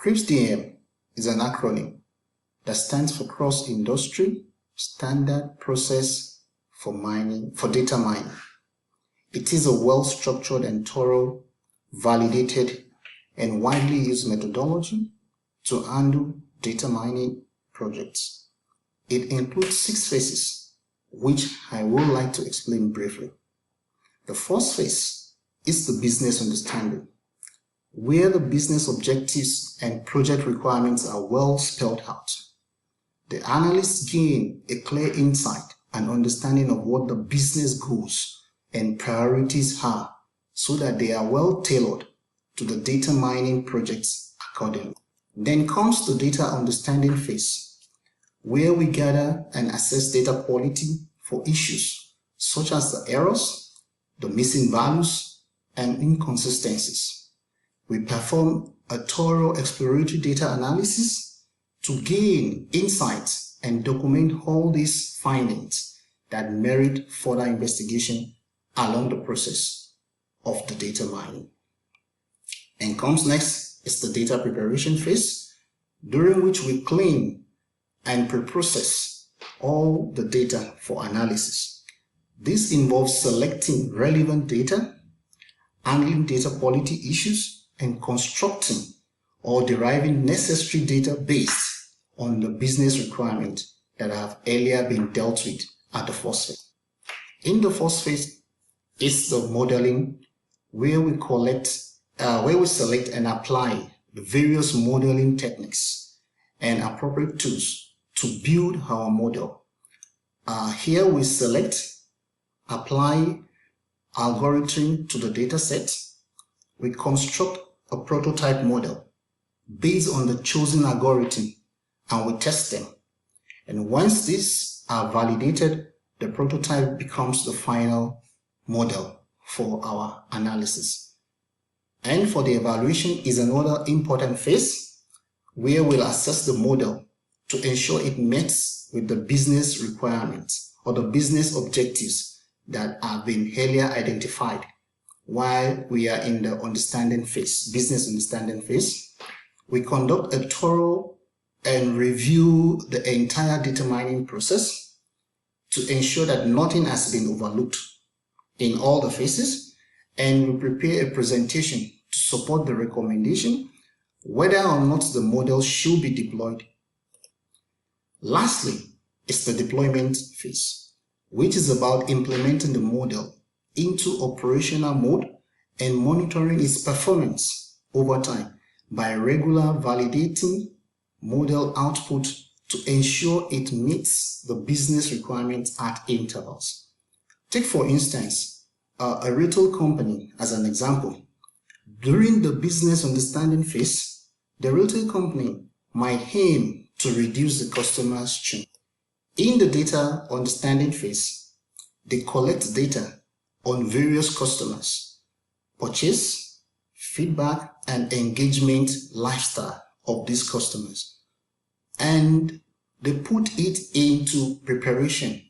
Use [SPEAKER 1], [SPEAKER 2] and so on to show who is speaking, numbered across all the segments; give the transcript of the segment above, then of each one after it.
[SPEAKER 1] CRISP-DM is an acronym that stands for Cross-Industry Standard Process for data mining. It is a well-structured and thorough, validated, and widely used methodology to handle data mining projects. It includes 6 phases, which I would like to explain briefly. The first phase is the business understanding, where the business objectives and project requirements are well spelled out. The analysts gain a clear insight and understanding of what the business goals and priorities are so that they are well tailored to the data mining projects accordingly. Then comes the data understanding phase, where we gather and assess data quality for issues such as the errors, the missing values, and inconsistencies. We perform a thorough exploratory data analysis to gain insights and document all these findings that merit further investigation along the process of the data mining. And comes next is the data preparation phase, during which we clean and pre-process all the data for analysis. This involves selecting relevant data, handling data quality issues, and constructing or deriving necessary data based on the business requirement that have earlier been dealt with at the first phase. In the first phase is the modeling, where we select and apply the various modeling techniques and appropriate tools to build our model. Here we select, apply algorithm to the data set. We construct a prototype model based on the chosen algorithm and we test them. And once these are validated, the prototype becomes the final model for our analysis. And for the evaluation is another important phase where we'll assess the model to ensure it meets with the business requirements or the business objectives that have been earlier identified. While we are in the understanding phase, business understanding phase, we conduct a thorough and review the entire data mining process to ensure that nothing has been overlooked in all the phases, and we prepare a presentation to support the recommendation whether or not the model should be deployed. Lastly is the deployment phase, which is about implementing the model into operational mode and monitoring its performance over time by regular validating model output to ensure it meets the business requirements at intervals. Take for instance a retail company as an example. During the business understanding phase, the retail company might aim to reduce the customer's churn. In the data understanding phase, they collect data on various customers, purchase, feedback, and engagement lifestyle of these customers. And they put it into preparation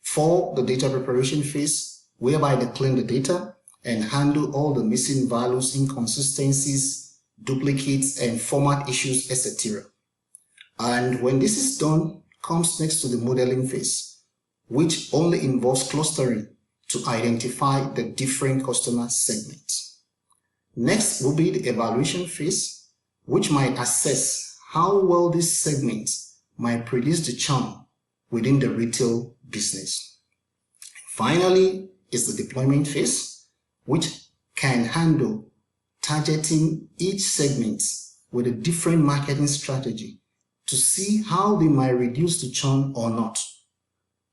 [SPEAKER 1] for the data preparation phase, whereby they clean the data and handle all the missing values, inconsistencies, duplicates, and format issues, etc. And when this is done, comes next to the modeling phase, which only involves clustering to identify the different customer segments. Next will be the evaluation phase, which might assess how well these segments might produce the churn within the retail business. Finally is the deployment phase, which can handle targeting each segment with a different marketing strategy to see how they might reduce the churn or not.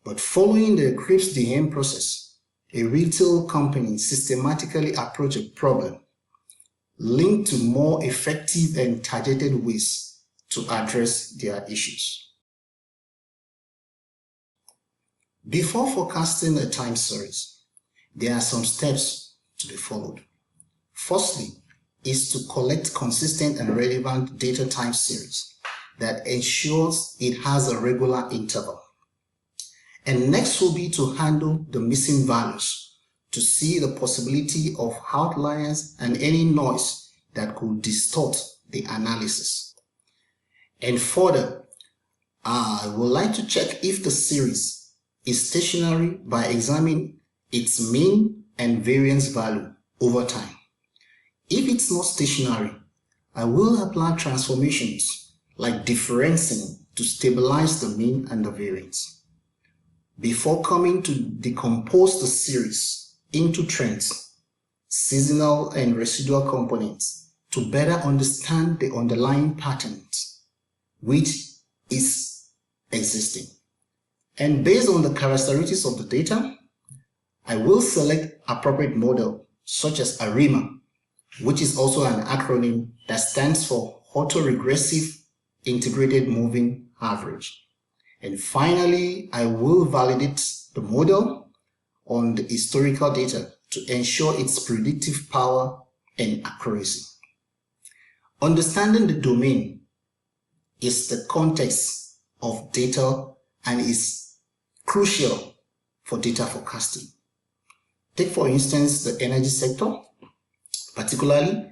[SPEAKER 1] But following the CRISP-DM process, a retail company systematically approach a problem linked to more effective and targeted ways to address their issues. Before forecasting a time series, there are some steps to be followed. Firstly is to collect consistent and relevant data time series that ensures it has a regular interval. And next will be to handle the missing values to see the possibility of outliers and any noise that could distort the analysis. And further, I would like to check if the series is stationary by examining its mean and variance value over time. If it's not stationary, I will apply transformations like differencing to stabilize the mean and the variance. Before coming to decompose the series into trends, seasonal and residual components to better understand the underlying patterns which is existing. And based on the characteristics of the data, I will select appropriate model such as ARIMA, which is also an acronym that stands for Autoregressive Integrated Moving Average. And finally, I will validate the model on the historical data to ensure its predictive power and accuracy. Understanding the domain is the context of data and is crucial for data forecasting. Take for instance the energy sector, particularly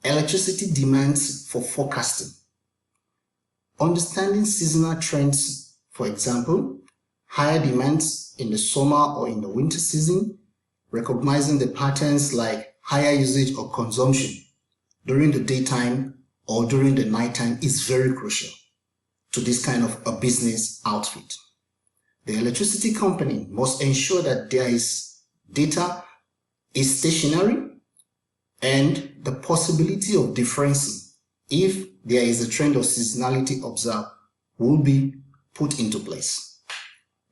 [SPEAKER 1] electricity demands for forecasting. Understanding seasonal trends, for example, higher demands in the summer or in the winter season, recognizing the patterns like higher usage or consumption during the daytime or during the nighttime is very crucial to this kind of a business outfit. The electricity company must ensure that there is data is stationary and the possibility of differencing if there is a trend of seasonality observed will be put into place.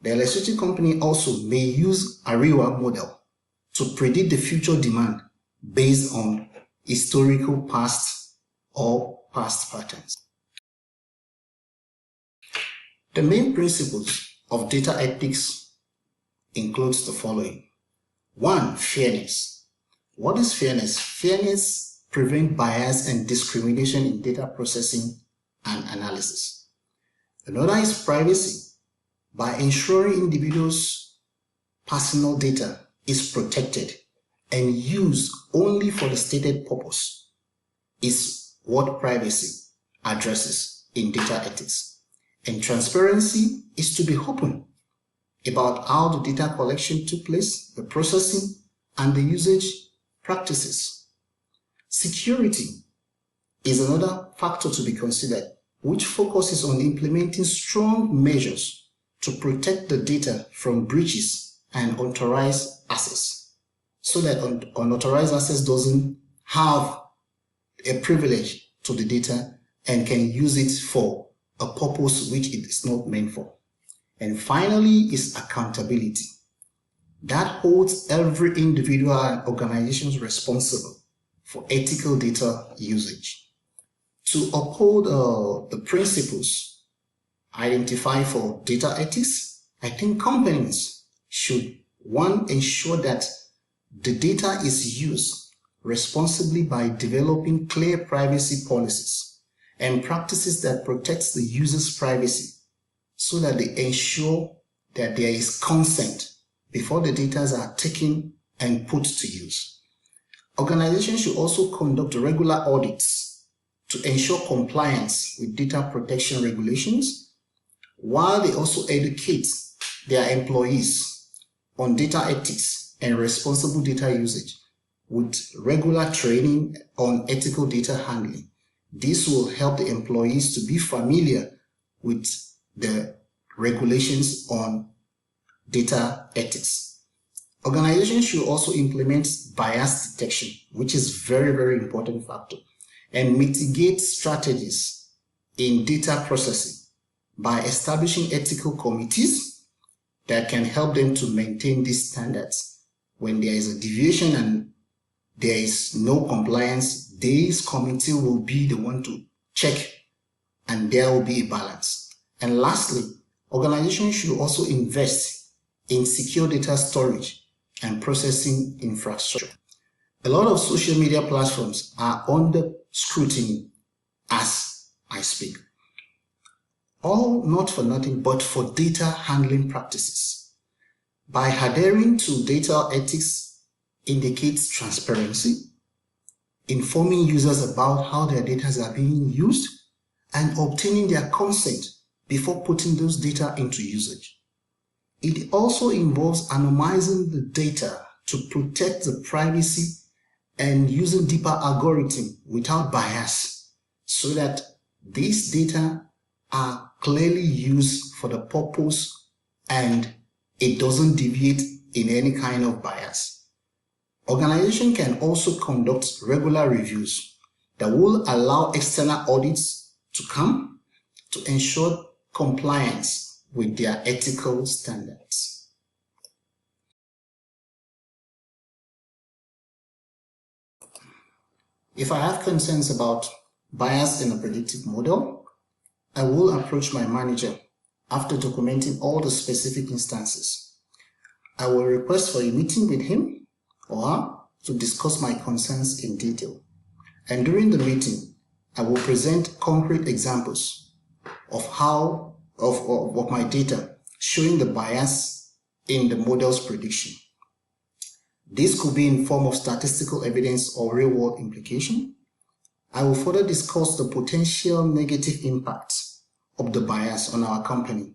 [SPEAKER 1] The electricity company also may use ARIWA model to predict the future demand based on historical past patterns. The main principles of data ethics includes the following. 1. Fairness. What is fairness? Fairness prevents bias and discrimination in data processing and analysis. Another is privacy. By ensuring individuals' personal data is protected and used only for the stated purpose is what privacy addresses in data ethics. And transparency is to be open about how the data collection took place, the processing, and the usage practices. Security is another factor to be considered, which focuses on implementing strong measures to protect the data from breaches and unauthorized access, so that unauthorized access doesn't have a privilege to the data and can use it for a purpose which it is not meant for. And finally is accountability. That holds every individual and organization responsible for ethical data usage. To uphold the principles identified for data ethics, I think companies should, 1, ensure that the data is used responsibly by developing clear privacy policies and practices that protect the user's privacy, so that they ensure that there is consent before the data are taken and put to use. Organizations should also conduct regular audits to ensure compliance with data protection regulations, while they also educate their employees on data ethics and responsible data usage with regular training on ethical data handling. This will help the employees to be familiar with the regulations on data ethics. Organizations should also implement bias detection, which is very, very important factor, and mitigate strategies in data processing by establishing ethical committees that can help them to maintain these standards. When there is a deviation and there is no compliance, this committee will be the one to check and there will be a balance. And lastly, organizations should also invest in secure data storage and processing infrastructure. A lot of social media platforms are under scrutiny as I speak. All not for nothing, but for data handling practices. By adhering to data ethics indicates transparency, informing users about how their data are being used, and obtaining their consent before putting those data into usage. It also involves anonymizing the data to protect the privacy and using deeper algorithm without bias so that these data are clearly used for the purpose and it doesn't deviate in any kind of bias. Organization can also conduct regular reviews that will allow external audits to come to ensure compliance with their ethical standards. If I have concerns about bias in a predictive model, I will approach my manager after documenting all the specific instances. I will request for a meeting with him or her to discuss my concerns in detail. And during the meeting, I will present concrete examples of my data showing the bias in the model's prediction. This could be in form of statistical evidence or real-world implication. I will further discuss the potential negative impacts of the bias on our company,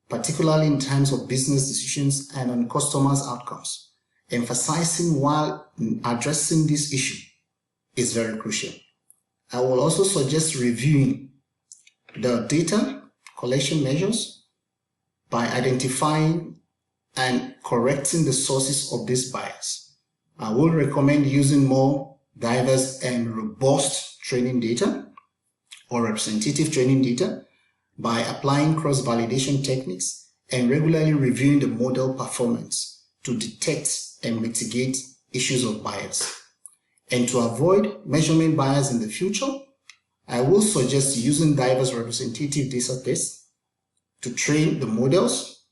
[SPEAKER 1] particularly in terms of business decisions and on customers' outcomes, emphasizing while addressing this issue is very crucial. I will also suggest reviewing the data collection measures by identifying and correcting the sources of this bias. I will recommend using more diverse and robust training data or representative training data by applying cross-validation techniques and regularly reviewing the model performance to detect and mitigate issues of bias. And to avoid measurement bias in the future, I will suggest using diverse representative data sets to train the models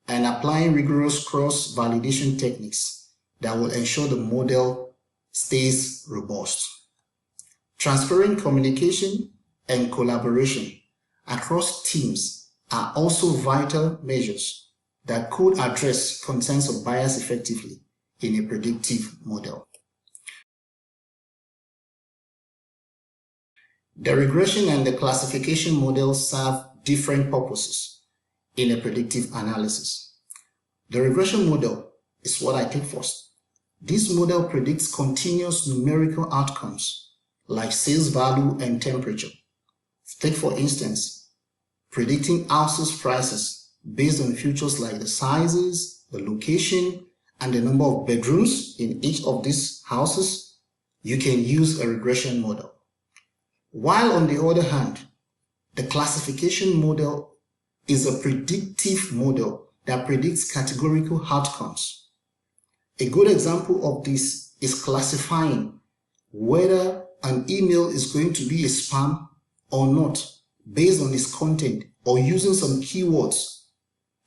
[SPEAKER 1] and applying rigorous cross-validation techniques that will ensure the model stays robust. Transparent communication and collaboration across teams are also vital measures that could address concerns of bias effectively in a predictive model. The regression and the classification models serve different purposes in a predictive analysis. The regression model is what I take first. This model predicts continuous numerical outcomes like sales value and temperature. Take for instance, predicting houses prices based on features like the sizes, the location, and the number of bedrooms in each of these houses. You can use a regression model. While on the other hand, the classification model is a predictive model that predicts categorical outcomes. A good example of this is classifying whether an email is going to be a spam or not based on its content, or using some keywords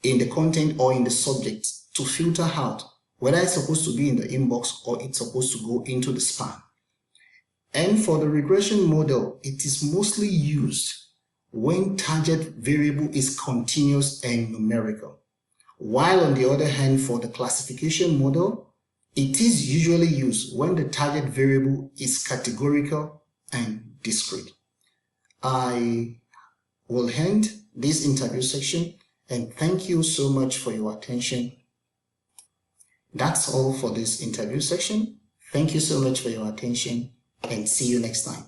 [SPEAKER 1] in the content or in the subject to filter out whether it's supposed to be in the inbox or it's supposed to go into the spam. And for the regression model, it is mostly used when target variable is continuous and numerical. While on the other hand, for the classification model, it is usually used when the target variable is categorical and discrete. I will end this interview section and thank you so much for your attention. That's all for this interview section. Thank you so much for your attention and see you next time.